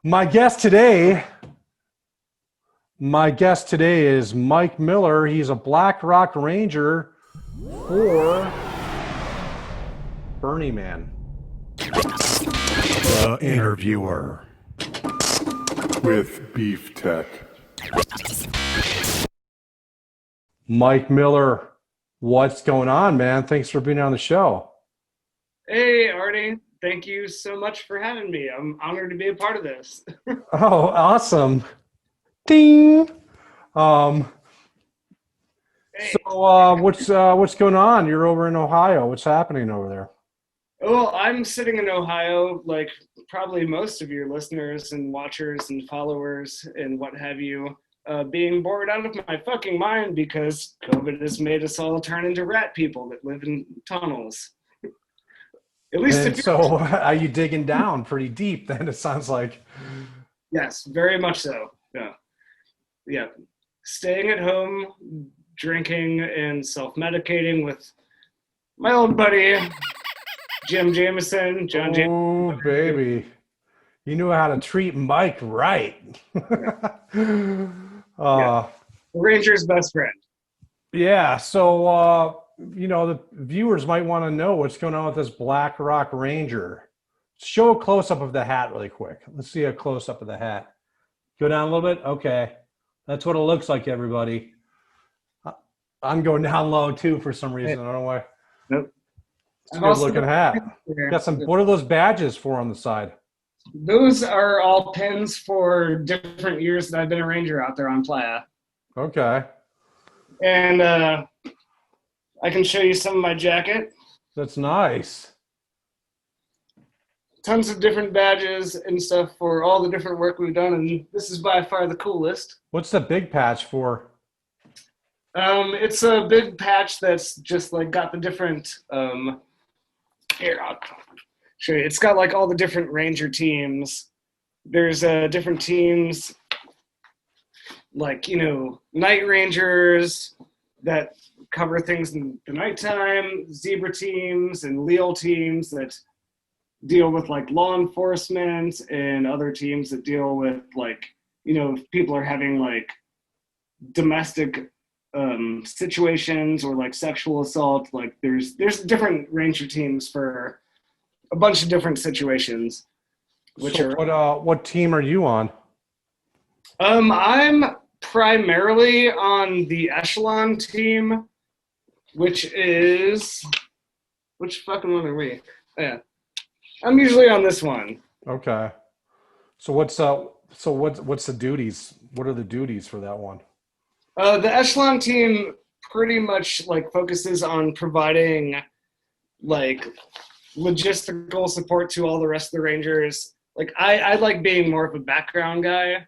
My guest today, my guest today is Mike Miller. He's a Black Rock Ranger for Burning Man. The Interviewer with Beef Tech. Mike Miller, what's going on, man? Thanks for being on the show. Hey, Artie. Thank you so much for having me. I'm honored to be a part of this. Oh, awesome. Ding. Hey. What's going on? You're over in Ohio. What's happening over there? Well, I'm sitting in Ohio, like probably most of your listeners and watchers and followers and what have you, being bored out of my fucking mind because COVID has made us all turn into rat people that live in tunnels. At least And so are you digging down pretty deep then, it sounds like? Yes, very much so. Yeah. Staying at home, drinking and self-medicating with my old buddy Jim Jameson. John Jameson. Oh, baby. You knew how to treat Mike right. Ranger's best friend. Yeah, so the viewers might want to know what's going on with this Black Rock Ranger. Show a close-up of the hat really quick. Let's see a close-up of the hat. Go down a little bit? Okay. That's what it looks like, everybody. I'm going down low, too, for some reason. I don't know why. Nope. It's a good-looking hat. Got some. What are those badges for on the side? Those are all pins for different years that I've been a ranger out there on Playa. Okay. And I can show you some of my jacket. That's nice. Tons of different badges and stuff for all the different work we've done, and this is by far the coolest. What's the big patch for? It's a big patch that's just like got the different here, I'll show you. It's got like all the different ranger teams. There's different teams like, night rangers that cover things in the nighttime, zebra teams and Leo teams that deal with like law enforcement, and other teams that deal with like, if people are having like domestic situations or like sexual assault. Like there's different ranger teams for a bunch of different situations. What team are you on? I'm primarily on the Echelon team, which fucking one are we? Yeah, I'm usually on this one. Okay. So what's the duties? What are the duties for that one? The Echelon team pretty much like focuses on providing like logistical support to all the rest of the Rangers. Like I like being more of a background guy.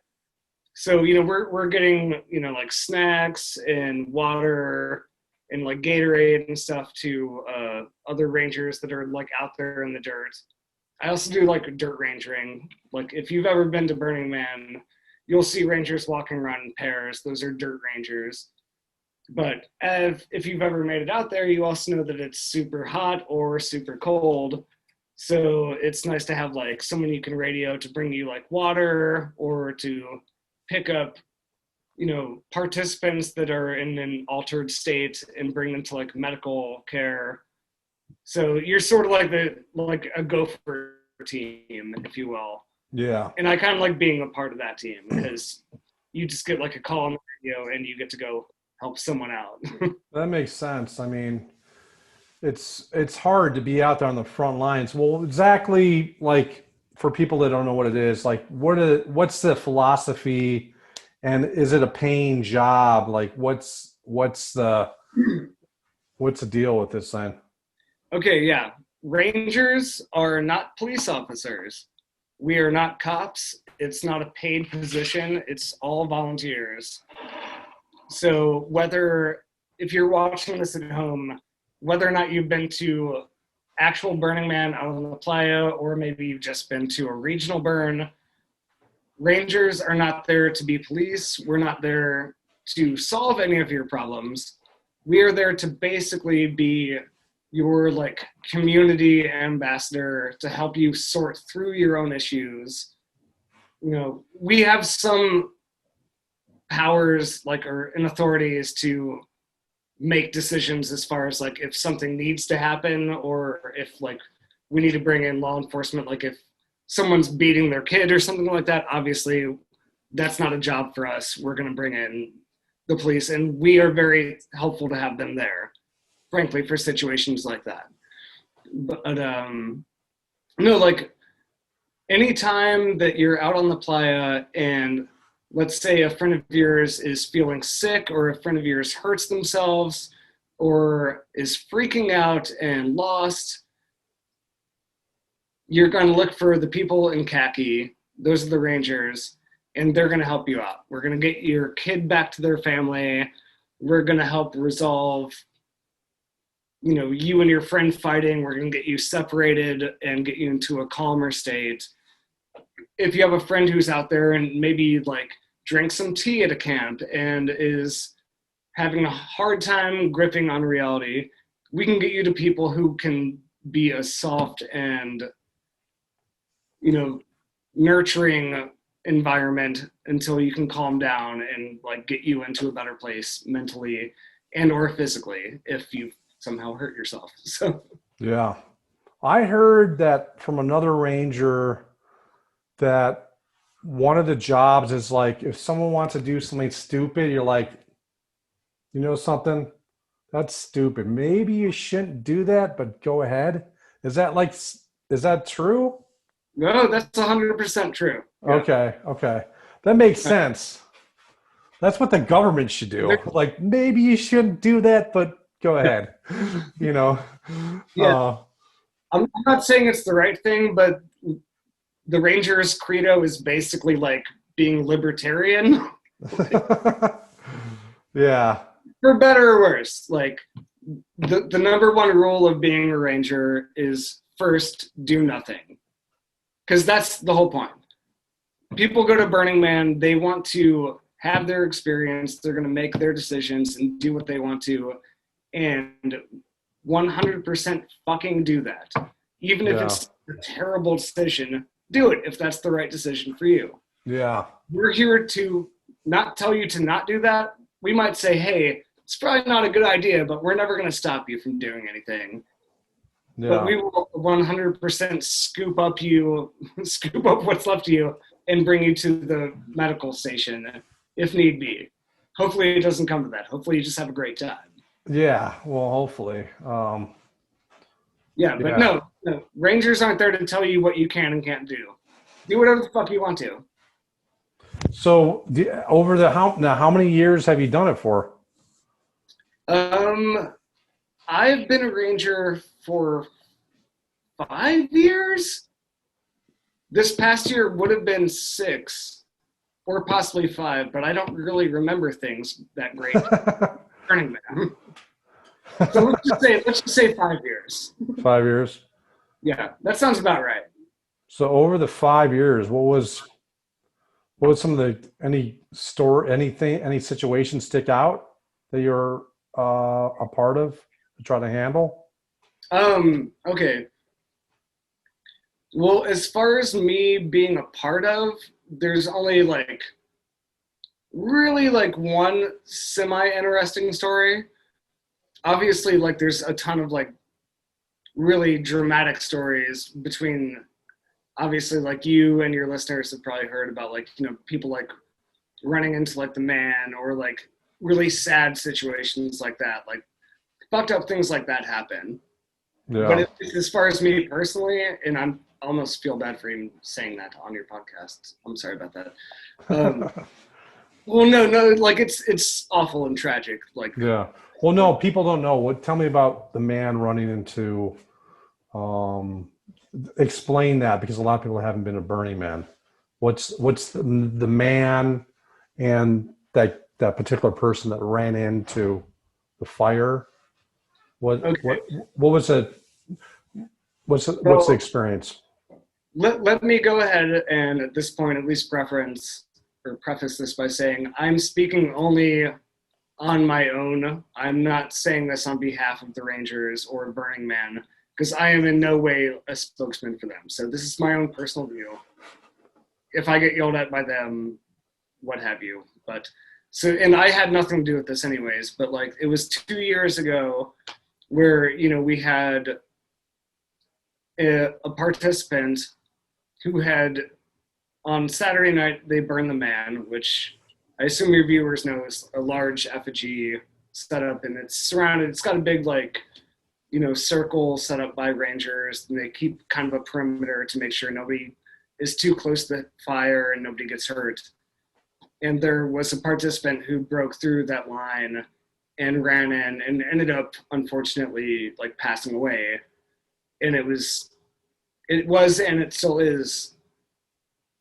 So, we're getting, like snacks and water and like Gatorade and stuff to other Rangers that are like out there in the dirt. I also do like dirt rangering. Like if you've ever been to Burning Man, you'll see Rangers walking around in pairs. Those are dirt Rangers. But if you've ever made it out there, you also know that it's super hot or super cold. So it's nice to have like someone you can radio to bring you like water, or to pick up, participants that are in an altered state and bring them to like medical care. So you're sort of like a gopher team, if you will. Yeah. And I kind of like being a part of that team because you just get like a call on the radio and you get to go help someone out. That makes sense. I mean, it's hard to be out there on the front lines. Well, exactly, like for people that don't know what it is, like what's the philosophy, and is it a paying job? Like what's the deal with this thing? Okay, yeah. Rangers are not police officers. We are not cops. It's not a paid position. It's all volunteers. So if you're watching this at home, whether or not you've been to actual Burning Man out on the playa, or maybe you've just been to a regional burn, Rangers are not there to be police. We're not there to solve any of your problems. We are there to basically be your like community ambassador to help you sort through your own issues we have some powers and authorities to make decisions as far as like if something needs to happen, or if like we need to bring in law enforcement, like if someone's beating their kid or something like that. Obviously that's not a job for us. We're going to bring in the police, and we are very helpful to have them there, frankly, for situations like that. But no, like anytime that you're out on the playa and let's say a friend of yours is feeling sick, or a friend of yours hurts themselves or is freaking out and lost, you're going to look for the people in khaki. Those are the Rangers, and they're going to help you out. We're going to get your kid back to their family. We're going to help resolve, you and your friend fighting. We're going to get you separated and get you into a calmer state. If you have a friend who's out there and maybe like drank some tea at a camp and is having a hard time gripping on reality, we can get you to people who can be a soft and, nurturing environment until you can calm down and like get you into a better place mentally and or physically if you somehow hurt yourself. So Yeah. I heard that from another ranger that one of the jobs is like if someone wants to do something stupid, you're like, something? That's stupid. Maybe you shouldn't do that, but go ahead. Is that true? no, that's 100% true. Yeah. Okay. That makes sense. That's what the government should do. Like maybe you shouldn't do that, but go ahead. Yeah. I'm not saying it's the right thing, but the Rangers' credo is basically like being libertarian. Yeah. For better or worse. Like the number one rule of being a Ranger is first, do nothing. Because that's the whole point. People go to Burning Man, they want to have their experience, they're going to make their decisions and do what they want to, and 100% fucking do that. Even if it's a terrible decision, do it if that's the right decision for you. Yeah. We're here to not tell you to not do that. We might say, hey, it's probably not a good idea, but we're never going to stop you from doing anything. Yeah. But we will 100% scoop up what's left of you and bring you to the medical station if need be. Hopefully it doesn't come to that. Hopefully you just have a great time. Yeah, well, hopefully. No, Rangers aren't there to tell you what you can and can't do. Do whatever the fuck you want to. So how many years have you done it for? I've been a Ranger for 5 years. This past year would have been 6 or possibly 5, but I don't really remember things that great. Burning Man. So let's just say 5 years. 5 years. Yeah, that sounds about right. So over the 5 years, what was some of any situation stick out that you're a part of to try to handle? Okay. Well, as far as me being a part of, there's only really one semi-interesting story. Obviously, there's a ton of really dramatic stories between, obviously, you and your listeners have probably heard about people running into the man, or really sad situations like that, fucked up things like that happen. Yeah. But as far as me personally, and I almost feel bad for even saying that on your podcast. I'm sorry about that. Well, no, it's awful and tragic. Yeah. Well, no, people don't know. Tell me about the man running into. Explain that, because a lot of people haven't been to Burning Man. What's the man and that particular person that ran into the fire? What was it? What's the experience? Let me go ahead and at this point at least preface this by saying I'm speaking only on my own. I'm not saying this on behalf of the Rangers or Burning Man, because I am in no way a spokesman for them. So this is my own personal view. if I get yelled at by them, what have you. But so, and I had nothing to do with this anyways, but like it was 2 years ago where, you know, we had a participant who had, on Saturday night, they burned the man, which I assume your viewers know is a large effigy set up, and it's surrounded, it's got a big, like, you know, circle set up by rangers, and they keep kind of a perimeter to make sure nobody is too close to the fire and nobody gets hurt. And there was a participant who broke through that line and ran in and ended up, unfortunately, like passing away. And it was, and it still is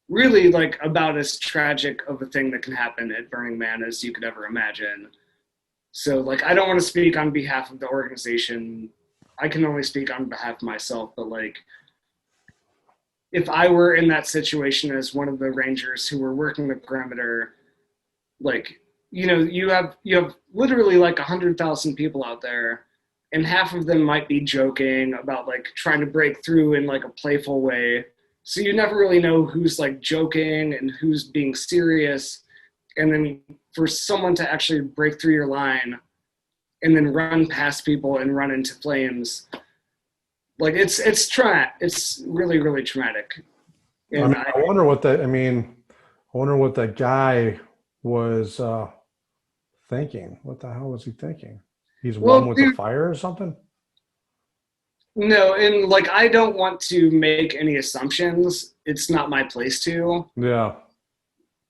really like about as tragic of a thing that can happen at Burning Man as you could ever imagine. So like, I don't want to speak on behalf of the organization. I can only speak on behalf of myself, but like, if I were in that situation as one of the rangers who were working the perimeter, like, you know, you have literally like 100,000 people out there, and half of them might be joking about like trying to break through in like a playful way. So you never really know who's like joking and who's being serious. And then for someone to actually break through your line and then run past people and run into flames, like it's really, really traumatic. And I wonder what that, I wonder what that guy was thinking. What the hell was he thinking? He's one with the fire or something? No, and like, I don't want to make any assumptions. It's not my place to. Yeah.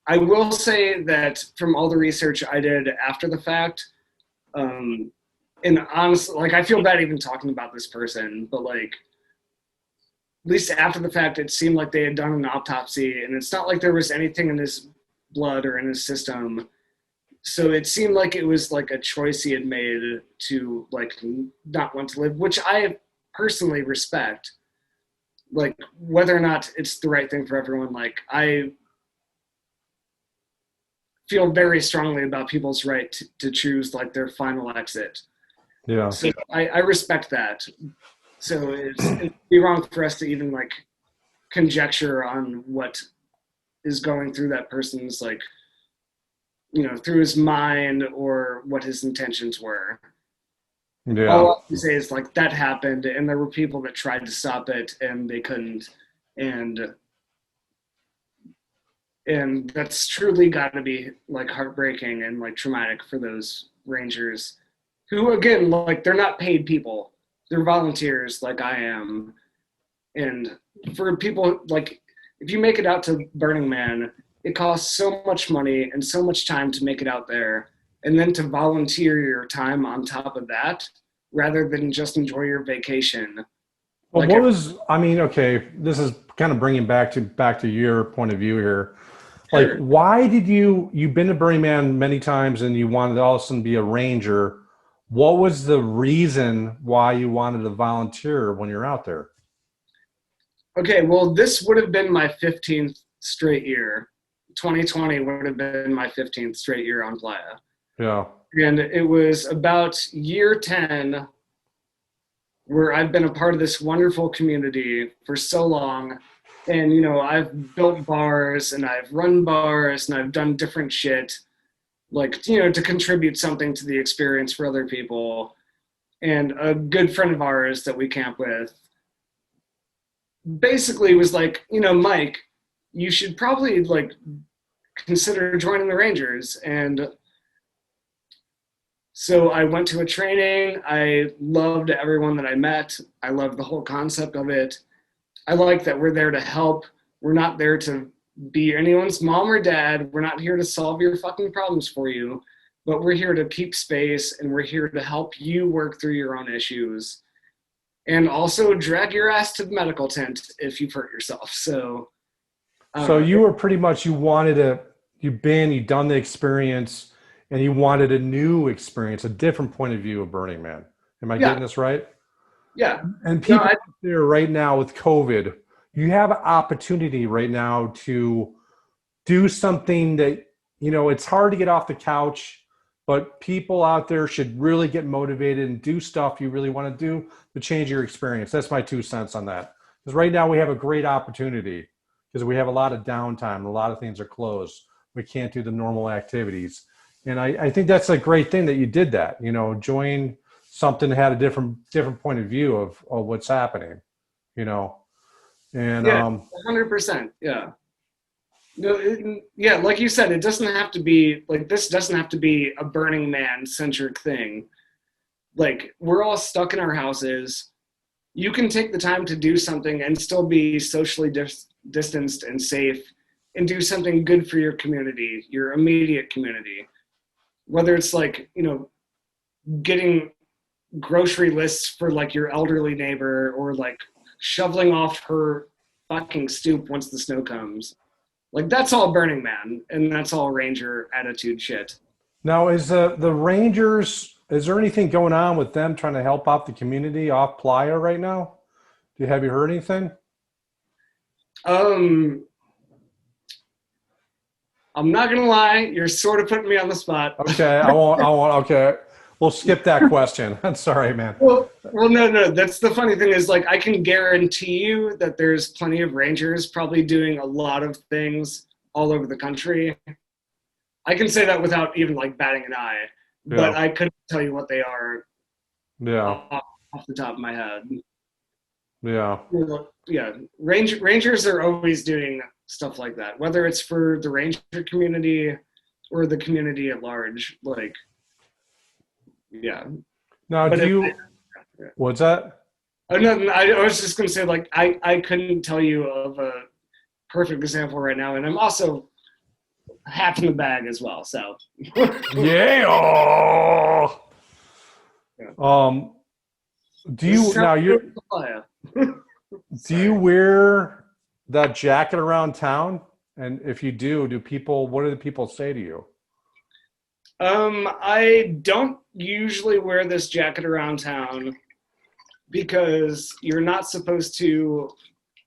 I will say that from all the research I did after the fact, and honestly, like, I feel bad even talking about this person, but like, at least after the fact, it seemed like they had done an autopsy, and it's not like there was anything in his blood or in his system. So it seemed like it was like a choice he had made to like not want to live, which I personally respect. Like, whether or not it's the right thing for everyone, like, I feel very strongly about people's right to choose like their final exit. Yeah. So I respect that. So it'd be wrong for us to even like conjecture on what is going through that person's, like, you know, through his mind or what his intentions were. Yeah. All I can say is like that happened, and there were people that tried to stop it and they couldn't. And that's truly got to be like heartbreaking and like traumatic for those rangers who, again, like, they're not paid people. They're volunteers like I am. And for people, like, if you make it out to Burning Man, it costs so much money and so much time to make it out there. And then to volunteer your time on top of that, rather than just enjoy your vacation. Well, like, okay, this is kind of bringing back to your point of view here. Like, Sure. why did you've been to Burning Man many times and you wanted to all of a sudden be a ranger. What was the reason why you wanted to volunteer when you're out there? Okay, well, this would have been my 15th straight year. 2020 would have been my 15th straight year on Playa. Yeah. And it was about year 10 where I've been a part of this wonderful community for so long. And, you know, I've built bars and I've run bars and I've done different shit, like, you know, to contribute something to the experience for other people. And a good friend of ours that we camp with basically was like, you know, Mike, you should probably like consider joining the Rangers. And so I went to a training. I loved everyone that I met. I loved the whole concept of it. I like that we're there to help. We're not there to be anyone's mom or dad. We're not here to solve your fucking problems for you, but we're here to keep space, and we're here to help you work through your own issues, and also drag your ass to the medical tent if you've hurt yourself. So you were pretty much, you've done the experience, and you wanted a new experience, a different point of view of Burning Man. Am I getting this right? Yeah. And people out there right now with COVID, you have an opportunity right now to do something that, you know, it's hard to get off the couch, but people out there should really get motivated and do stuff you really want to do to change your experience. That's my 2 cents on that. Because right now we have a great opportunity. because we have a lot of downtime. A lot of things are closed. We can't do the normal activities. And I think that's a great thing that you did that, join something that had a different point of view of what's happening, and Yeah, 100%. Yeah. No, yeah, like you said, it doesn't have to be like this doesn't have to be a Burning Man centric thing. Like we're all stuck in our houses. You can take the time to do something and still be socially distanced and safe and do something good for your community, your immediate community. Whether it's like, getting grocery lists for like your elderly neighbor or like shoveling off her fucking stoop once the snow comes. Like that's all Burning Man and that's all Ranger attitude shit. now is the Rangers, is there anything going on with them trying to help out the community off Playa right now? Have you heard anything? I'm not gonna lie, you're sort of putting me on the spot. Okay, I won't. Okay, we'll skip that question. I'm sorry, man. Well, no. That's the funny thing is like I can guarantee you that there's plenty of Rangers probably doing a lot of things all over the country. I can say that without even like batting an eye, but Yeah. I couldn't tell you what they are Yeah, off the top of my head. yeah. Yeah, Rangers are always doing stuff like that, whether it's for the Ranger community or the community at large. Like, yeah. Now, But do you? What's that? Oh, no, I was just gonna say like I couldn't tell you of a perfect example right now, and I'm also half in the bag as well. So Yeah. Do you now? Do you wear that jacket around town? And if you do people? What do the people say to you? I don't usually wear this jacket around town because you're not supposed to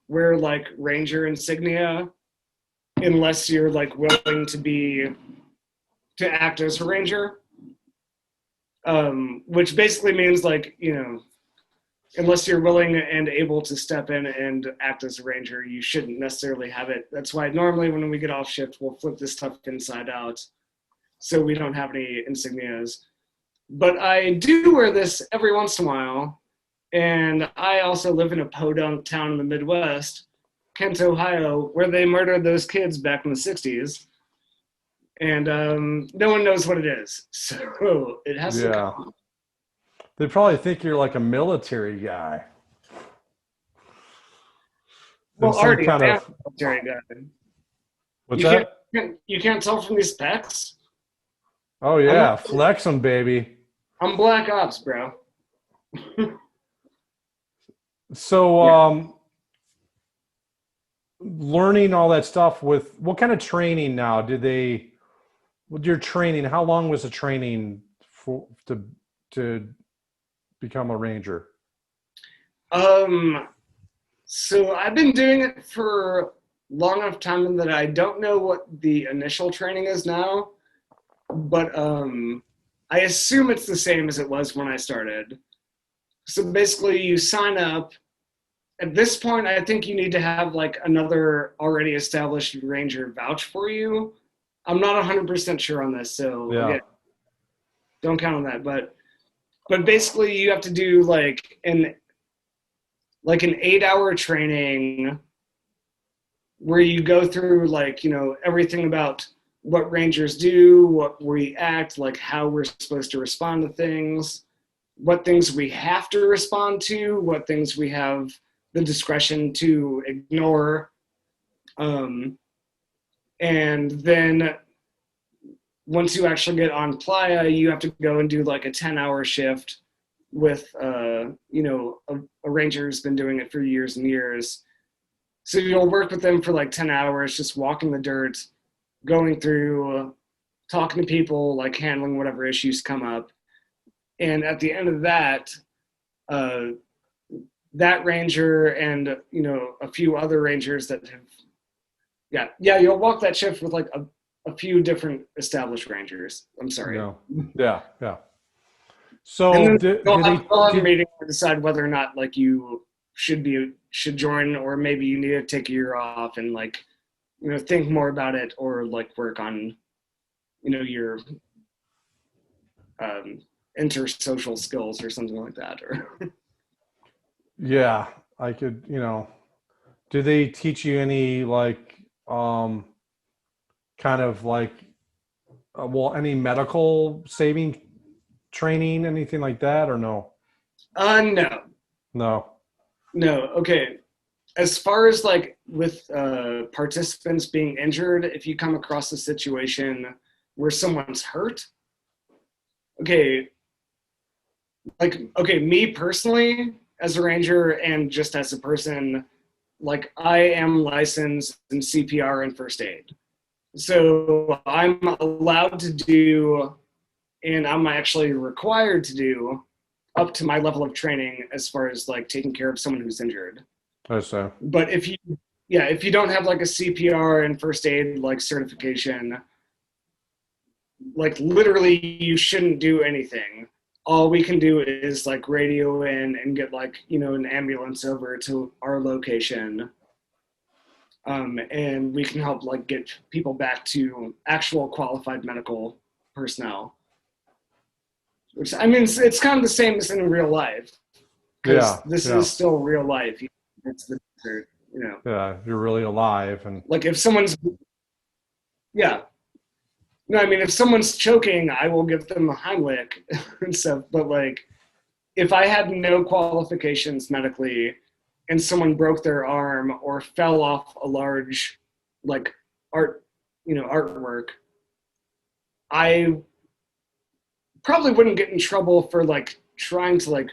wear like Ranger insignia unless you're like willing to act as a Ranger. Which basically means like, unless you're willing and able to step in and act as a Ranger, you shouldn't necessarily have it. That's why normally when we get off shift, we'll flip this stuff inside out so we don't have any insignias. But I do wear this every once in a while. And I also live in a podunk town in the Midwest, Kent, Ohio, where they murdered those kids back in the 60s. And no one knows what it is. So it has to come. They probably think you're like a military guy. Well, Some already, kind of- military guy. What's You that? You can't tell from these specs. Oh yeah, flex them, baby. I'm Black Ops, bro. So, learning all that stuff with what kind of training now? With your training, how long was the training to become a Ranger? So I've been doing it for long enough time that I don't know what the initial training is now, but I assume it's the same as it was when I started. So basically you sign up. At this point, I think you need to have like another already established Ranger vouch for you. I'm not 100% sure on this, so yeah, don't count on that. But basically you have to do like an 8-hour training where you go through like, everything about what Rangers do, what we act, like how we're supposed to respond to things, what things we have to respond to, what things we have the discretion to ignore. And then once you actually get on Playa, you have to go and do like a 10-hour shift with, a Ranger who's been doing it for years and years. So you'll work with them for like 10 hours, just walking the dirt, going through, talking to people, like handling whatever issues come up. And at the end of that, that Ranger and, a few other Rangers that have, you'll walk that shift with like a few different established Rangers. I'm sorry. Yeah. So and then they'll have a meeting to decide whether or not like you should be should join, or maybe you need to take a year off and like, you know, think more about it, or like work on, you know, your intersocial skills or something like that. Or Yeah, I could, you know, do they teach you any like kind of like well, any medical saving training, anything like that, or no? no, No. no. Okay. As far as like with participants being injured, if you come across a situation where someone's hurt, okay, like, okay, me personally, as a ranger and just as a person, like I am licensed in CPR and first aid. So I'm allowed to do, and I'm actually required to do up to my level of training as far as like taking care of someone who's injured. I see. But if you, yeah, if you don't have like a CPR and first aid like certification, like literally you shouldn't do anything. All we can do is like radio in and get like, you know, an ambulance over to our location. And we can help like get people back to actual qualified medical personnel. Which, I mean, it's kind of the same as in real life. Because this is still real life. It's the desert, you know. Yeah, you're really alive. And like if someone's, yeah. No, I mean, if someone's choking, I will give them a Heimlich and stuff. But like, if I had no qualifications medically and someone broke their arm or fell off a large, like artwork, I probably wouldn't get in trouble for like trying to like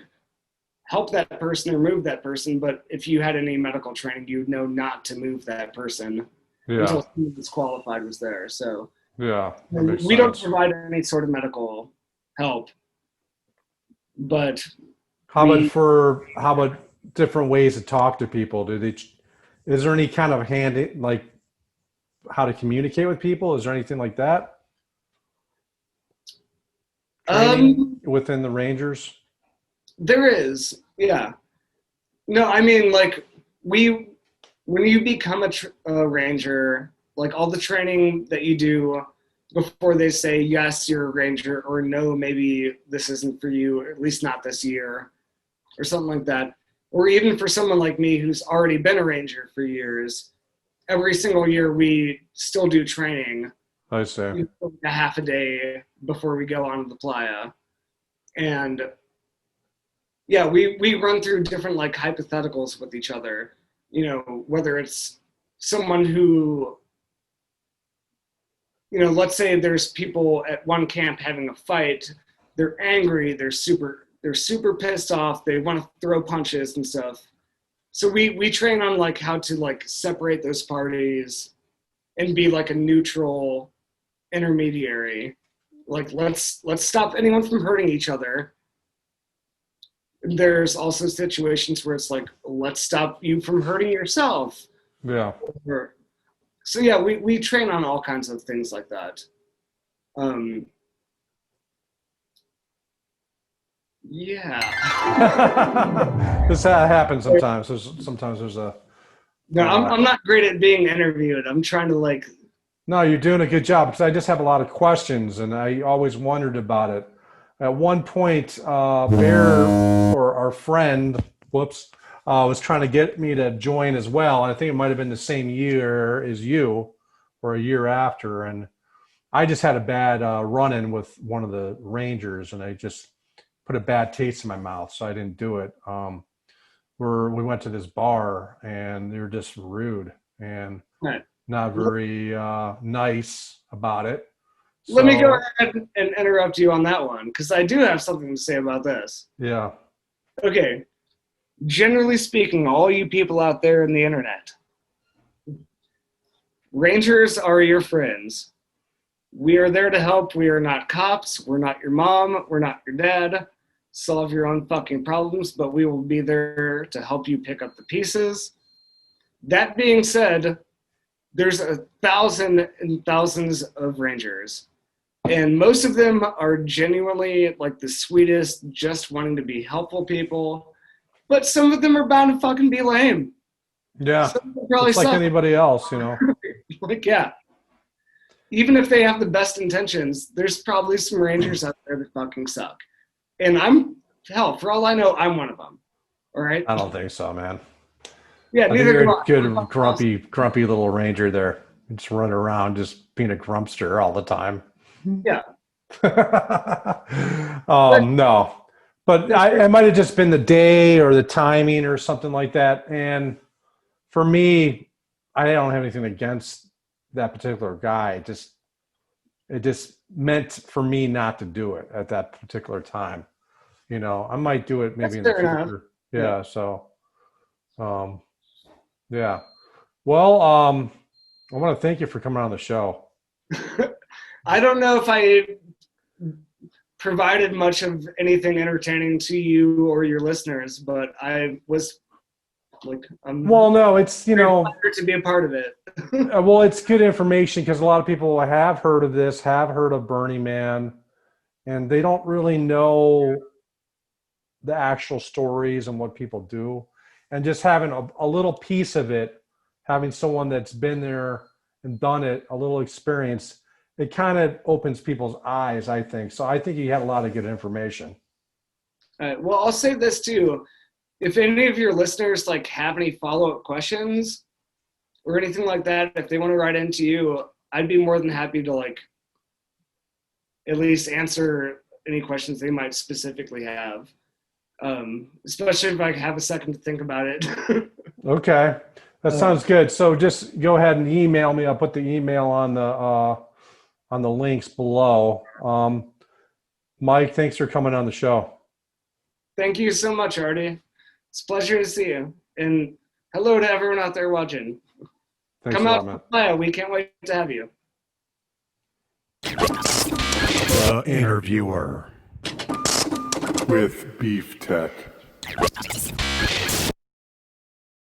help that person or move that person. But if you had any medical training, you'd know not to move that person until someone that's qualified was there. So yeah, we don't provide any sort of medical help, but how about different ways to talk to people? Is there any kind of like how to communicate with people? Is there anything like that? Training within the Rangers? There is, yeah. No, I mean, like when you become a ranger, like all the training that you do before they say yes, you're a ranger, or no, maybe this isn't for you, or at least not this year, or something like that. Or even for someone like me who's already been a ranger for years, every single year we still do training. I see. A half a day before we go on to the playa. And yeah, we run through different like hypotheticals with each other, you know, whether it's someone who, you know, let's say there's people at one camp having a fight, they're angry, they're super pissed off, they want to throw punches and stuff. So we train on like how to like separate those parties and be like a neutral intermediary. Like let's stop anyone from hurting each other. There's also situations where it's like, let's stop you from hurting yourself. Yeah. So yeah, we train on all kinds of things like that. Yeah. This happens sometimes. There's a. No, I'm not great at being interviewed. I'm trying to like. No, you're doing a good job because I just have a lot of questions and I always wondered about it. At one point, Bear, or our friend, was trying to get me to join as well. And I think it might have been the same year as you or a year after. And I just had a bad run-in with one of the Rangers and I just put a bad taste in my mouth. So I didn't do it. We went to this bar and they were just rude and not very nice about it. Let me go ahead and interrupt you on that one, because I do have something to say about this. Yeah. Okay. Generally speaking, all you people out there in the internet, Rangers are your friends. We are there to help. We are not cops. We're not your mom. We're not your dad. Solve your own fucking problems, but we will be there to help you pick up the pieces. That being said, there's 1,000 and thousands of Rangers. And most of them are genuinely like the sweetest, just wanting to be helpful people. but some of them are bound to fucking be lame. Yeah. Some of them probably It's like suck. anybody else, you know. Like, yeah. Even if they have the best intentions, there's probably some rangers out there that fucking suck. And hell, for all I know, I'm one of them. All right? I don't think so, man. Yeah, I think neither you're do a I. good, grumpy little ranger there. Just running around, just being a grumpster all the time. Yeah. No, but it might have just been the day or the timing or something like that. And for me, I don't have anything against that particular guy. It just meant for me not to do it at that particular time. You know, I might do it maybe That's in the fair enough. future. Yeah. So, yeah. Well, I want to thank you for coming on the show. I don't know if I provided much of anything entertaining to you or your listeners, but I was like, I'm Well, no, it's, you know, honored to be a part of it. well, it's good information because a lot of people have heard of this, have heard of Burning Man, and they don't really know the actual stories and what people do. And just having a little piece of it, having someone that's been there and done it, a little experience, it kind of opens people's eyes, I think. So I think you had a lot of good information. All right, well, I'll say this too. If any of your listeners like have any follow-up questions or anything like that, if they want to write into you, I'd be more than happy to like at least answer any questions they might specifically have. Especially if I have a second to think about it. Okay. That sounds good. So just go ahead and email me. I'll put the email on the links below. Mike, thanks for coming on the show. Thank you so much, Artie. It's a pleasure to see you. And hello to everyone out there watching. Thanks Come a lot, out man. to Playa. We can't wait to have you. The Interviewer with Beef Tech.